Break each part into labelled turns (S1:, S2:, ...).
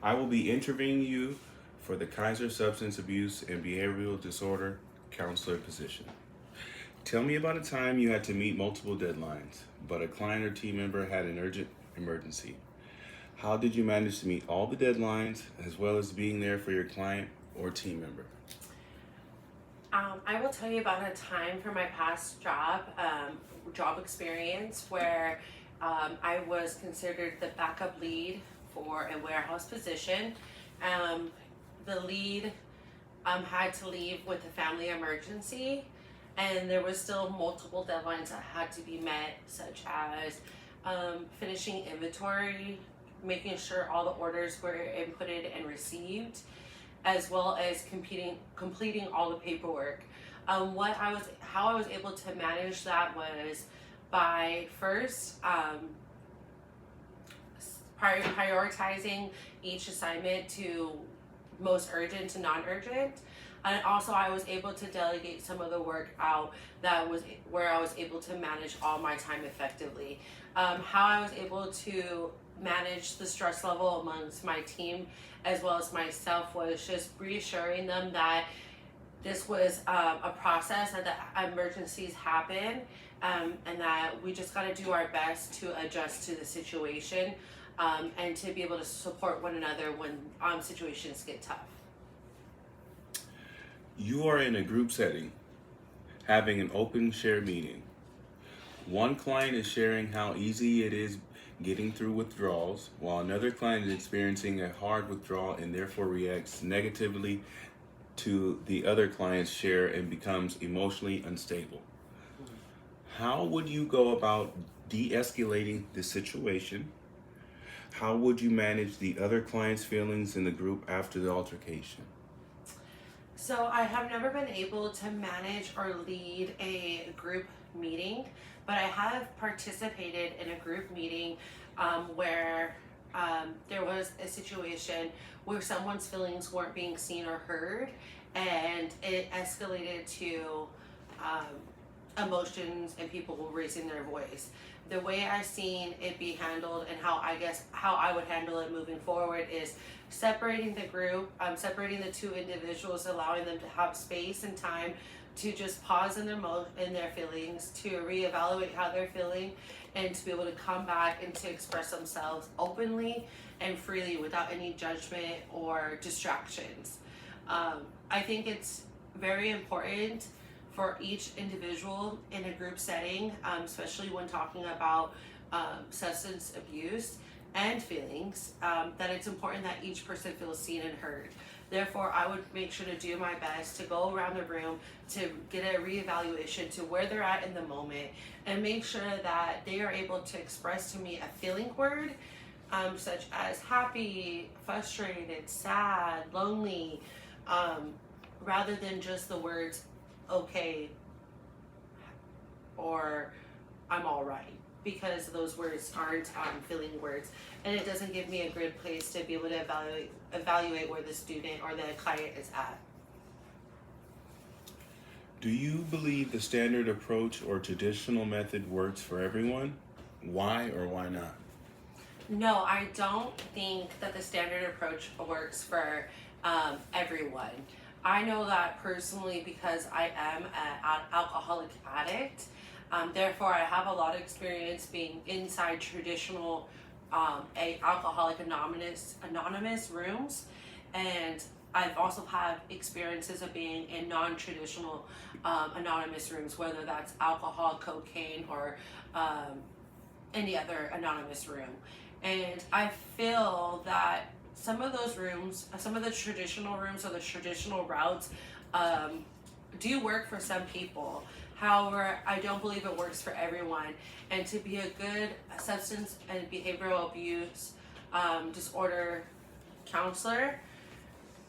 S1: I will be interviewing you for the Kaiser Substance Abuse and Behavioral Disorder Counselor position. Tell me about a time you had to meet multiple deadlines, but a client or team member had an urgent emergency. How did you manage to meet all the deadlines as well as being there for your client or team member?
S2: I will tell you about a time from my past job experience where I was considered the backup lead for a warehouse position. Um, the lead had to leave with a family emergency, and there was still multiple deadlines that had to be met, such as finishing inventory, making sure all the orders were inputted and received, as well as completing all the paperwork. How I was able to manage that was by first prioritizing each assignment to most urgent to non-urgent, and also I was able to delegate some of the work out that was where I was able to manage all my time effectively. How I was able to manage the stress level amongst my team as well as myself was just reassuring them that this was a process, and that emergencies happen, and that we just got to do our best to adjust to the situation, and to be able to support one another when situations get tough.
S1: You are in a group setting, having an open share meeting. One client is sharing how easy it is getting through withdrawals, while another client is experiencing a hard withdrawal and therefore reacts negatively to the other client's share and becomes emotionally unstable. How would you go about de escalating the situation? How would you manage the other client's feelings in the group after the altercation?
S2: So I have never been able to manage or lead a group meeting, but I have participated in a group meeting where there was a situation where someone's feelings weren't being seen or heard, and it escalated to emotions and people were raising their voice. The way I've seen it be handled, and how I would handle it moving forward, is separating the group, separating the two individuals, allowing them to have space and time to just pause in their feelings, to reevaluate how they're feeling, and to be able to come back and to express themselves openly and freely without any judgment or distractions. I think it's very important for each individual in a group setting, especially when talking about substance abuse and feelings, that it's important that each person feels seen and heard. Therefore, I would make sure to do my best to go around the room to get a reevaluation to where they're at in the moment, and make sure that they are able to express to me a feeling word, such as happy, frustrated, sad, lonely, rather than just the words okay or I'm all right, because those words aren't feeling words, and it doesn't give me a good place to be able to evaluate where the student or the client is at.
S1: Do you believe the standard approach or traditional method works for everyone? Why or why not?
S2: No, I don't think that the standard approach works for everyone. I know that personally because I am an alcoholic addict. Therefore, I have a lot of experience being inside traditional a Alcoholic anonymous rooms, and I've also had experiences of being in non-traditional anonymous rooms, whether that's alcohol, cocaine, or any other anonymous room. And I feel that some of those rooms, some of the traditional rooms or the traditional routes, do work for some people. However, I don't believe it works for everyone. And to be a good substance and behavioral abuse disorder counselor,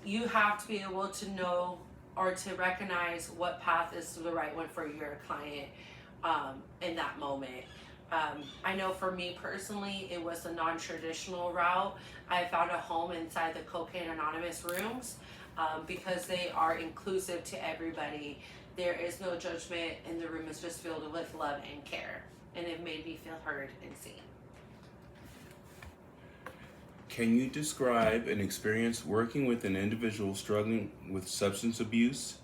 S2: you have to be able to know or to recognize what path is the right one for your client in that moment. I know for me personally, it was the non-traditional route. I found a home inside the Cocaine Anonymous rooms because they are inclusive to everybody. There is no judgment, and the room is just filled with love and care, and it made me feel heard and seen.
S1: Can you describe an experience working with an individual struggling with substance abuse?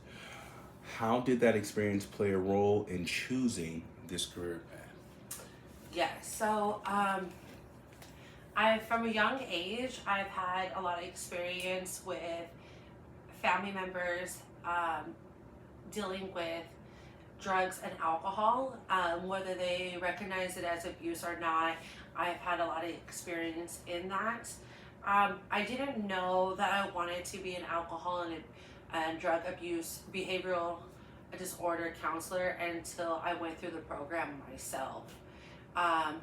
S1: How did that experience play a role in choosing this career path?
S2: Yes. So, from a young age, I've had a lot of experience with family members dealing with drugs and alcohol, whether they recognize it as abuse or not. I've had a lot of experience in that. I didn't know that I wanted to be an alcohol and drug abuse behavioral disorder counselor until I went through the program myself.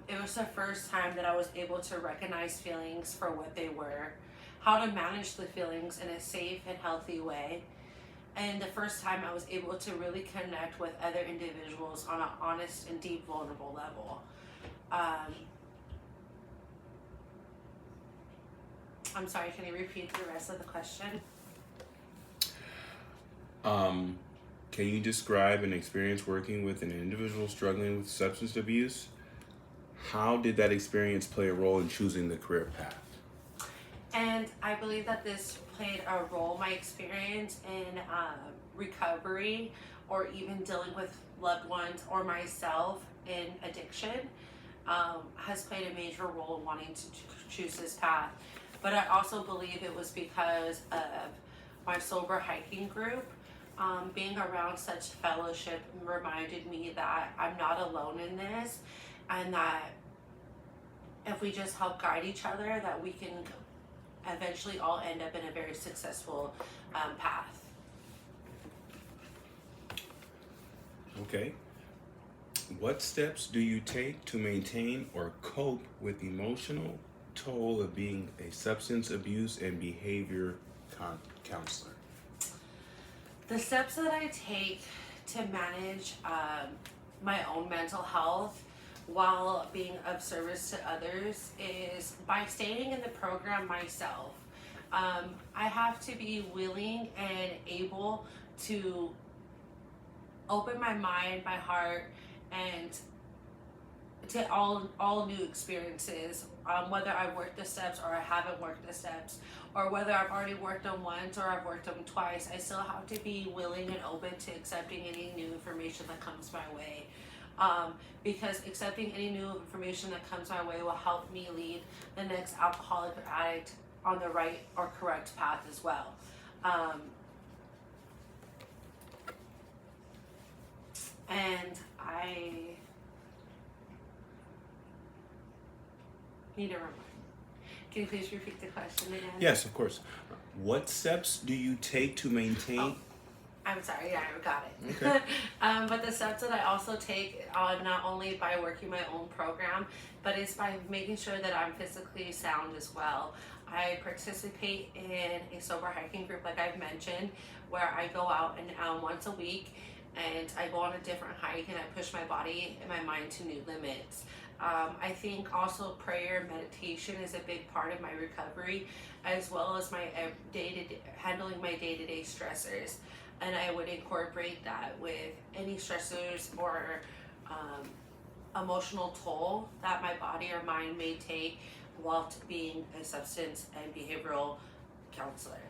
S2: It was the first time that I was able to recognize feelings for what they were, how to manage the feelings in a safe and healthy way, and the first time I was able to really connect with other individuals on an honest and deep, vulnerable level. I'm sorry, can you repeat the rest of the question?
S1: Can you describe an experience working with an individual struggling with substance abuse? How did that experience play a role in choosing the career path?
S2: And I believe that this played a role, my experience in recovery or even dealing with loved ones or myself in addiction has played a major role in wanting to choose this path. But I also believe it was because of my sober hiking group. Being around such fellowship reminded me that I'm not alone in this, and that if we just help guide each other, that we can eventually all end up in a very successful path.
S1: Okay. What steps do you take to maintain or cope with the emotional toll of being a substance abuse and behavior counselor?
S2: The steps that I take to manage my own mental health while being of service to others is by staying in the program myself. I have to be willing and able to open my mind, my heart, and to all new experiences, whether I worked the steps or I haven't worked the steps, or whether I've already worked them once or I've worked them twice. I still have to be willing and open to accepting any new information that comes my way, because accepting any new information that comes my way will help me lead the next alcoholic or addict on the right or correct path as well. And I need a reminder. Can you please repeat the question again?
S1: Yes, of course. What steps do you take to maintain?
S2: Oh, I'm sorry, yeah, I got it.
S1: Okay.
S2: But the steps that I also take, not only by working my own program, but it's by making sure that I'm physically sound as well. I participate in a sober hiking group, like I've mentioned, where I go out and once a week, and I go on a different hike and I push my body and my mind to new limits. I think also prayer, meditation is a big part of my recovery, as well as my handling my day-to-day stressors. And I would incorporate that with any stressors or emotional toll that my body or mind may take while being a substance and behavioral counselor.